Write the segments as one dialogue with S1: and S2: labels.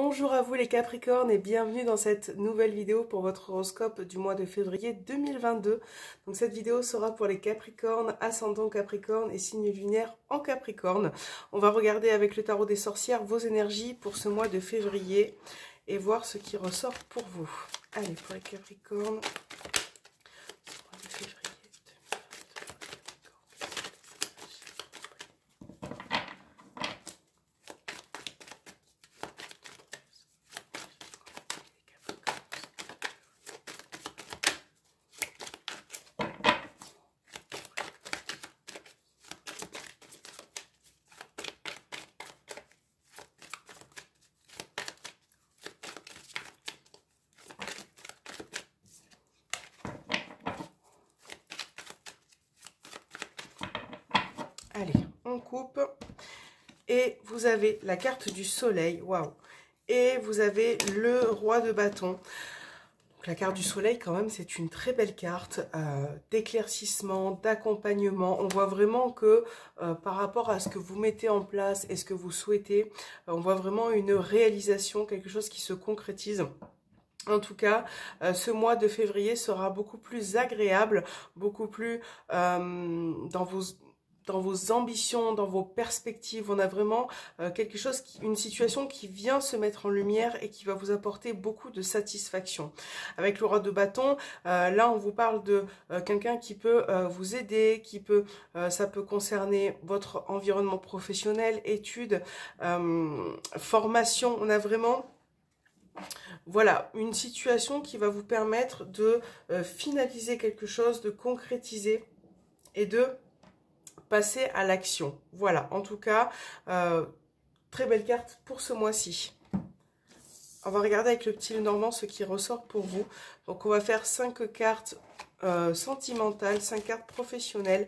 S1: Bonjour à vous les Capricornes et bienvenue dans cette nouvelle vidéo pour votre horoscope du mois de février 2022. Donc cette vidéo sera pour les Capricornes, ascendant Capricorne et signe lunaire en Capricorne. On va regarder avec le tarot des sorcières vos énergies pour ce mois de février et voir ce qui ressort pour vous. Allez, pour les Capricornes, ce mois de février 2022. Allez, on coupe. Et vous avez la carte du soleil. Waouh! Et vous avez le roi de bâton. Donc, la carte du soleil, quand même, c'est une très belle carte d'éclaircissement, d'accompagnement. On voit vraiment que par rapport à ce que vous mettez en place et ce que vous souhaitez, on voit vraiment une réalisation, quelque chose qui se concrétise. En tout cas, ce mois de février sera beaucoup plus agréable, beaucoup plus dans vos ambitions, dans vos perspectives. On a vraiment quelque chose, une situation qui vient se mettre en lumière et qui va vous apporter beaucoup de satisfaction. Avec le roi de bâton, là on vous parle de quelqu'un qui peut vous aider, qui peut, ça peut concerner votre environnement professionnel, études, formation. On a vraiment... Voilà, une situation qui va vous permettre de finaliser quelque chose, de concrétiser et de passer à l'action. Voilà, en tout cas, très belle carte pour ce mois-ci. On va regarder avec le petit Lenormand ce qui ressort pour vous. Donc, on va faire 5 cartes sentimentales, 5 cartes professionnelles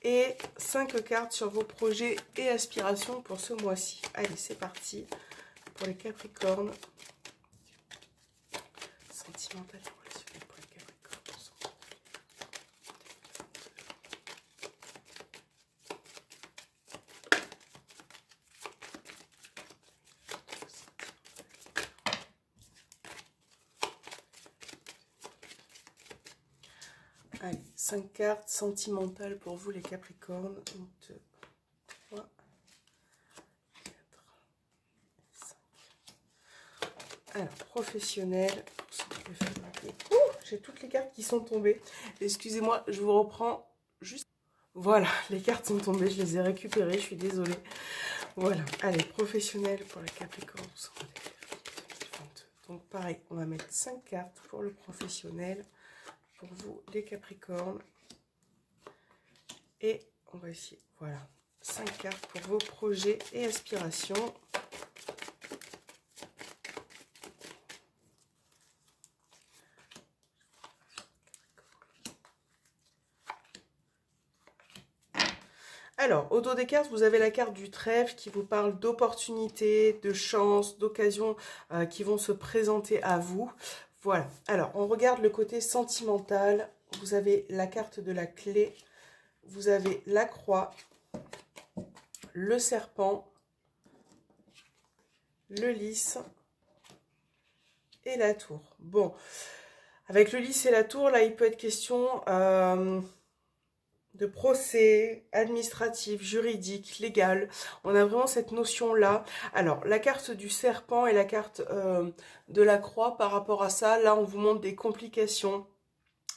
S1: et 5 cartes sur vos projets et aspirations pour ce mois-ci. Allez, c'est parti pour les Capricornes. Sentimental relationnel pour les Capricornes. Allez, 5 cartes sentimentales pour vous les Capricornes. 1, 2, 3, 4, 5. Alors, professionnel. J'ai toutes les cartes qui sont tombées. Excusez-moi, je vous reprends juste. Voilà, les cartes sont tombées, je les ai récupérées, je suis désolée. Voilà, allez, professionnel pour les Capricornes. Donc pareil, on va mettre 5 cartes pour le professionnel, pour vous les Capricornes. Et on va essayer, voilà, 5 cartes pour vos projets et aspirations. Alors, au dos des cartes, vous avez la carte du trèfle qui vous parle d'opportunités, de chances, d'occasions qui vont se présenter à vous. Voilà. Alors, on regarde le côté sentimental. Vous avez la carte de la clé. Vous avez la croix, le serpent, le lys et la tour. Bon, avec le lys et la tour, là, il peut être question... de procès administratif, juridique, légal. On a vraiment cette notion-là. Alors, la carte du serpent et la carte de la croix, par rapport à ça, là, on vous montre des complications.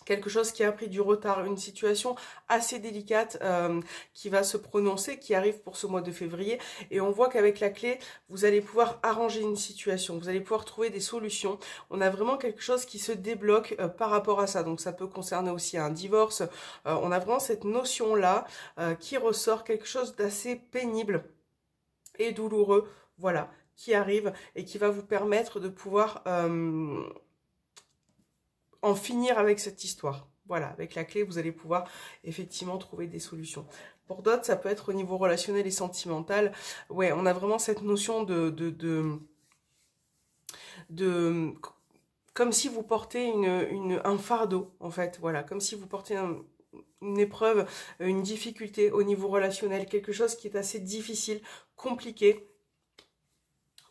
S1: Quelque chose qui a pris du retard, une situation assez délicate qui va se prononcer, qui arrive pour ce mois de février. Et on voit qu'avec la clé, vous allez pouvoir arranger une situation, vous allez pouvoir trouver des solutions. On a vraiment quelque chose qui se débloque par rapport à ça. Donc ça peut concerner aussi un divorce. On a vraiment cette notion-là qui ressort, quelque chose d'assez pénible et douloureux, voilà, qui arrive et qui va vous permettre de pouvoir... en finir avec cette histoire. Voilà, avec la clé, vous allez pouvoir effectivement trouver des solutions. Pour d'autres, ça peut être au niveau relationnel et sentimental. Ouais, on a vraiment cette notion de comme si vous portez un fardeau, en fait. Voilà, comme si vous portez une épreuve, une difficulté au niveau relationnel, quelque chose qui est assez difficile, compliqué.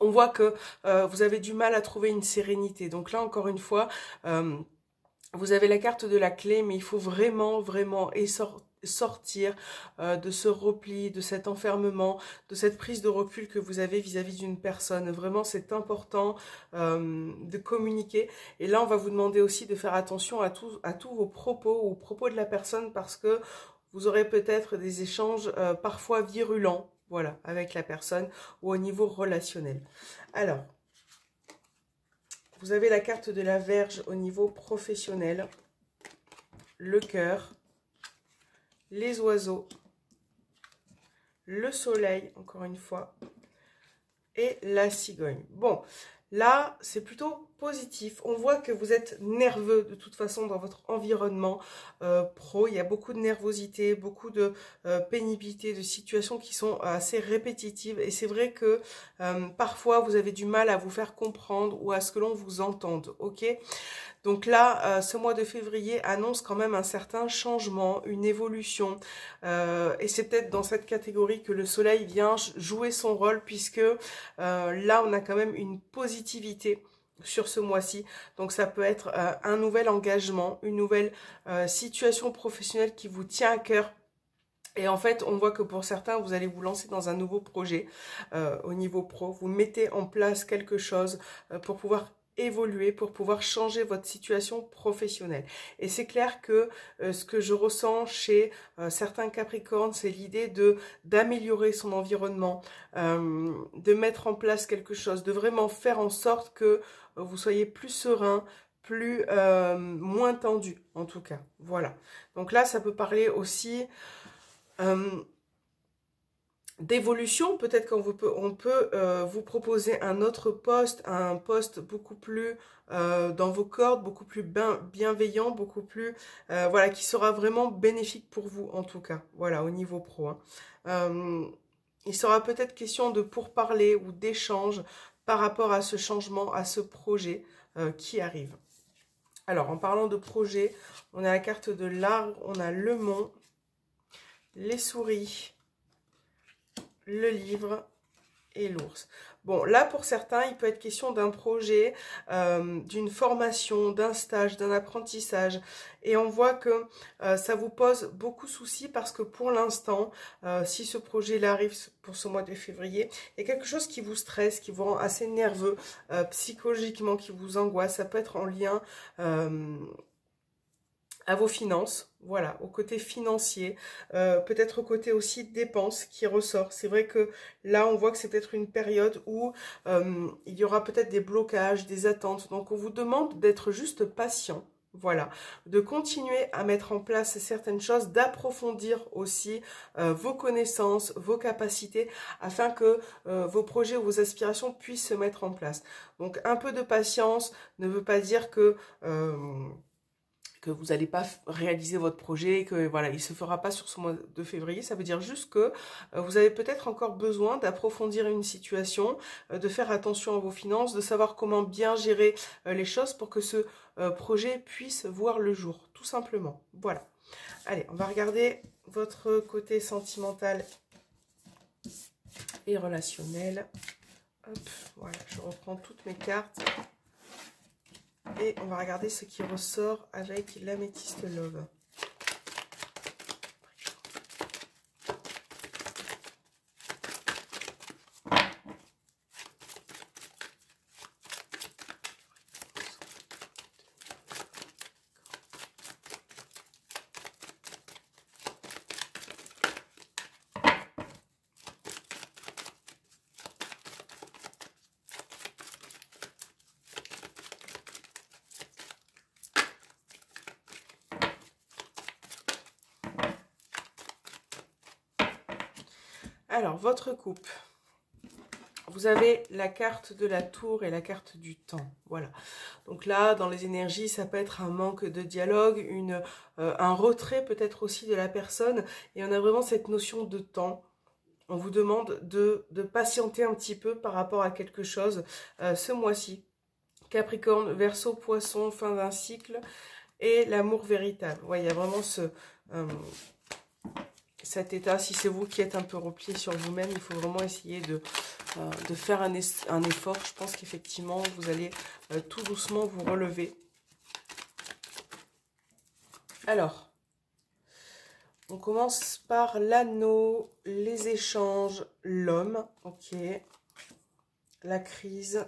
S1: on voit que vous avez du mal à trouver une sérénité. Donc là, encore une fois, vous avez la carte de la clé, mais il faut vraiment, vraiment sortir de ce repli, de cet enfermement, de cette prise de recul que vous avez vis-à-vis d'une personne. Vraiment, c'est important de communiquer. Et là, on va vous demander aussi de faire attention à tous vos propos, aux propos de la personne, parce que vous aurez peut-être des échanges parfois virulents, voilà, avec la personne ou au niveau relationnel. Alors, vous avez la carte de la Vierge au niveau professionnel, le cœur, les oiseaux, le soleil, encore une fois, et la cigogne. Bon, là, c'est plutôt positif. On voit que vous êtes nerveux de toute façon dans votre environnement pro. Il y a beaucoup de nervosité, beaucoup de pénibilité, de situations qui sont assez répétitives. Et c'est vrai que parfois, vous avez du mal à vous faire comprendre ou à ce que l'on vous entende. Ok ? Donc là, ce mois de février annonce quand même un certain changement, une évolution. Et c'est peut-être dans cette catégorie que le soleil vient jouer son rôle, puisque là, on a quand même une positivité sur ce mois-ci. Donc ça peut être un nouvel engagement, une nouvelle situation professionnelle qui vous tient à cœur. Et en fait, on voit que pour certains, vous allez vous lancer dans un nouveau projet au niveau pro. Vous mettez en place quelque chose pour pouvoir évoluer, pour pouvoir changer votre situation professionnelle. Et c'est clair que ce que je ressens chez certains Capricornes, c'est l'idée d'améliorer son environnement, de mettre en place quelque chose, de vraiment faire en sorte que vous soyez plus serein, plus moins tendu en tout cas. Voilà. Donc là, ça peut parler aussi d'évolution. Peut-être qu'on on peut vous proposer un autre poste, un poste beaucoup plus dans vos cordes, beaucoup plus bienveillant, beaucoup plus voilà, qui sera vraiment bénéfique pour vous en tout cas, voilà, au niveau pro, hein. Il sera peut-être question de pourparler ou d'échange par rapport à ce changement, à ce projet qui arrive. Alors, en parlant de projet, on a la carte de l'arbre, on a le mont, les souris, le livre et l'ours. Bon, là, pour certains, il peut être question d'un projet, d'une formation, d'un stage, d'un apprentissage. Et on voit que ça vous pose beaucoup de soucis parce que pour l'instant, si ce projet-là arrive pour ce mois de février, il y a quelque chose qui vous stresse, qui vous rend assez nerveux, psychologiquement, qui vous angoisse. Ça peut être en lien à vos finances, voilà, au côté financier, peut-être au côté aussi dépenses qui ressort. C'est vrai que là, on voit que c'est peut-être une période où il y aura peut-être des blocages, des attentes. Donc, on vous demande d'être juste patient, voilà, de continuer à mettre en place certaines choses, d'approfondir aussi vos connaissances, vos capacités, afin que vos projets ou vos aspirations puissent se mettre en place. Donc, un peu de patience ne veut pas dire que vous n'allez pas réaliser votre projet, que voilà, il ne se fera pas sur ce mois de février. Ça veut dire juste que vous avez peut-être encore besoin d'approfondir une situation, de faire attention à vos finances, de savoir comment bien gérer les choses pour que ce projet puisse voir le jour, tout simplement. Voilà. Allez, on va regarder votre côté sentimental et relationnel. Hop, voilà, je reprends toutes mes cartes. Et on va regarder ce qui ressort avec l'améthyste love. Alors, votre couple. Vous avez la carte de la tour et la carte du temps. Voilà. Donc là, dans les énergies, ça peut être un manque de dialogue, un retrait peut-être aussi de la personne. Et on a vraiment cette notion de temps. On vous demande de patienter un petit peu par rapport à quelque chose ce mois-ci. Capricorne, Verseau, Poisson, fin d'un cycle et l'amour véritable. Ouais, il y a vraiment cet état. Si c'est vous qui êtes un peu replié sur vous-même, il faut vraiment essayer de faire un effort. Je pense qu'effectivement, vous allez tout doucement vous relever. Alors, on commence par l'anneau, les échanges, l'homme, ok, la crise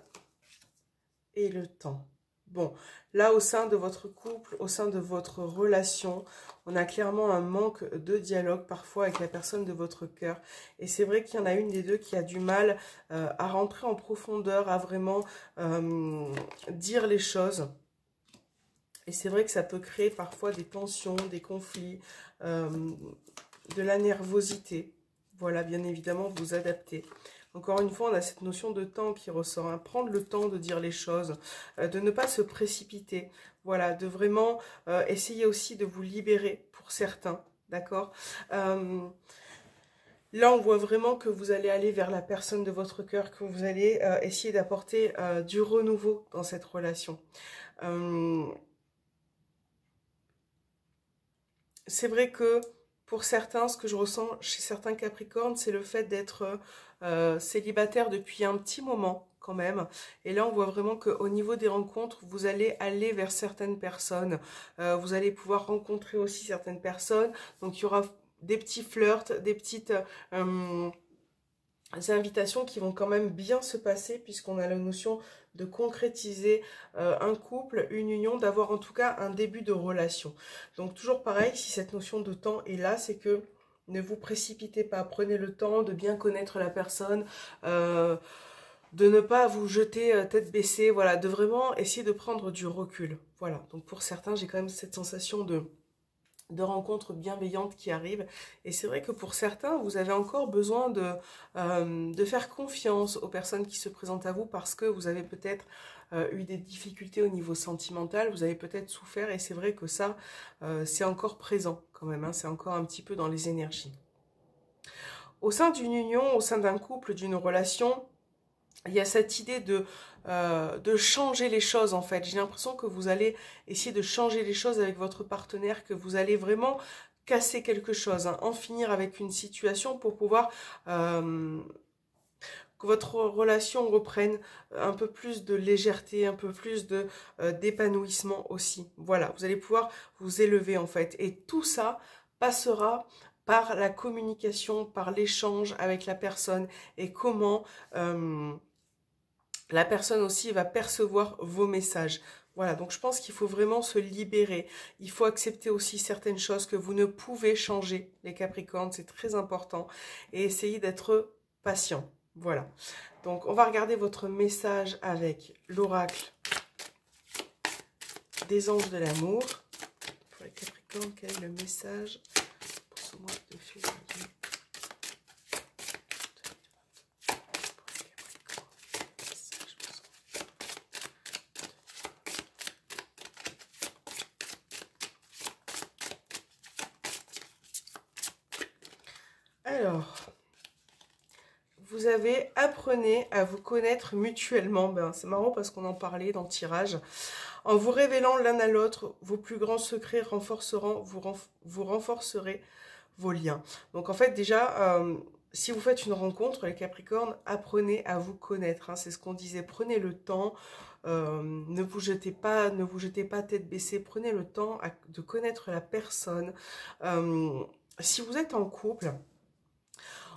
S1: et le temps. Bon, là, au sein de votre couple, au sein de votre relation, on a clairement un manque de dialogue parfois avec la personne de votre cœur. Et c'est vrai qu'il y en a une des deux qui a du mal à rentrer en profondeur, à vraiment dire les choses. Et c'est vrai que ça peut créer parfois des tensions, des conflits, de la nervosité. Voilà, bien évidemment, vous adaptez. Encore une fois, on a cette notion de temps qui ressort. Hein. Prendre le temps de dire les choses, de ne pas se précipiter. Voilà, de vraiment essayer aussi de vous libérer pour certains. D'accord Là, on voit vraiment que vous allez aller vers la personne de votre cœur, que vous allez essayer d'apporter du renouveau dans cette relation. C'est vrai que pour certains, ce que je ressens chez certains Capricornes, c'est le fait d'être célibataire depuis un petit moment quand même. Et là, on voit vraiment qu'au niveau des rencontres, vous allez aller vers certaines personnes. Vous allez pouvoir rencontrer aussi certaines personnes. Donc, il y aura des petits flirts, des petites invitations qui vont quand même bien se passer puisqu'on a la notion de concrétiser un couple, une union, d'avoir en tout cas un début de relation. Donc toujours pareil, si cette notion de temps est là, c'est que ne vous précipitez pas, prenez le temps de bien connaître la personne, de ne pas vous jeter tête baissée, voilà, de vraiment essayer de prendre du recul. Voilà, donc pour certains, j'ai quand même cette sensation de rencontres bienveillantes qui arrivent. Et c'est vrai que pour certains, vous avez encore besoin de faire confiance aux personnes qui se présentent à vous parce que vous avez peut-être eu des difficultés au niveau sentimental, vous avez peut-être souffert et c'est vrai que ça, c'est encore présent quand même, hein, c'est encore un petit peu dans les énergies. Au sein d'une union, au sein d'un couple, d'une relation, il y a cette idée de changer les choses en fait. J'ai l'impression que vous allez essayer de changer les choses avec votre partenaire, que vous allez vraiment casser quelque chose, hein, en finir avec une situation pour pouvoir que votre relation reprenne un peu plus de légèreté, un peu plus de d'épanouissement aussi. Voilà, vous allez pouvoir vous élever en fait. Et tout ça passera par la communication, par l'échange avec la personne et comment la personne aussi va percevoir vos messages. Voilà, donc je pense qu'il faut vraiment se libérer. Il faut accepter aussi certaines choses que vous ne pouvez changer, les Capricornes, c'est très important. Et essayer d'être patient. Voilà. Donc, on va regarder votre message avec l'oracle des anges de l'amour. Pour les Capricornes, quel est le message pour ce mois de février ? Alors, vous apprenez à vous connaître mutuellement. Ben, c'est marrant parce qu'on en parlait dans le tirage. En vous révélant l'un à l'autre, vos plus grands secrets vous renforcerez vos liens. Donc en fait déjà, si vous faites une rencontre, les Capricornes, apprenez à vous connaître. Hein, c'est ce qu'on disait. Prenez le temps. Ne vous jetez pas tête baissée. Prenez le temps de connaître la personne. Si vous êtes en couple,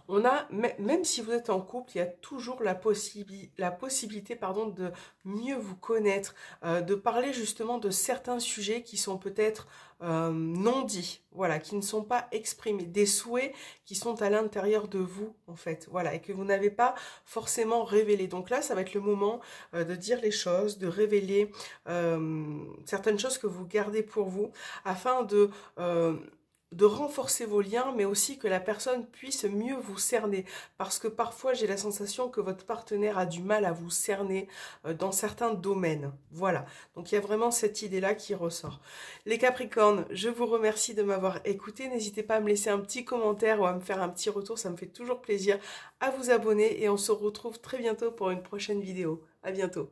S1: même si vous êtes en couple, il y a toujours la possibilité de mieux vous connaître, de parler justement de certains sujets qui sont peut-être non dits, voilà, qui ne sont pas exprimés, des souhaits qui sont à l'intérieur de vous, en fait, voilà, et que vous n'avez pas forcément révélé. Donc là, ça va être le moment de dire les choses, de révéler certaines choses que vous gardez pour vous, afin de renforcer vos liens, mais aussi que la personne puisse mieux vous cerner. Parce que parfois, j'ai la sensation que votre partenaire a du mal à vous cerner dans certains domaines. Voilà, donc il y a vraiment cette idée-là qui ressort. Les Capricornes, je vous remercie de m'avoir écouté. N'hésitez pas à me laisser un petit commentaire ou à me faire un petit retour, ça me fait toujours plaisir. À vous abonner et on se retrouve très bientôt pour une prochaine vidéo. À bientôt.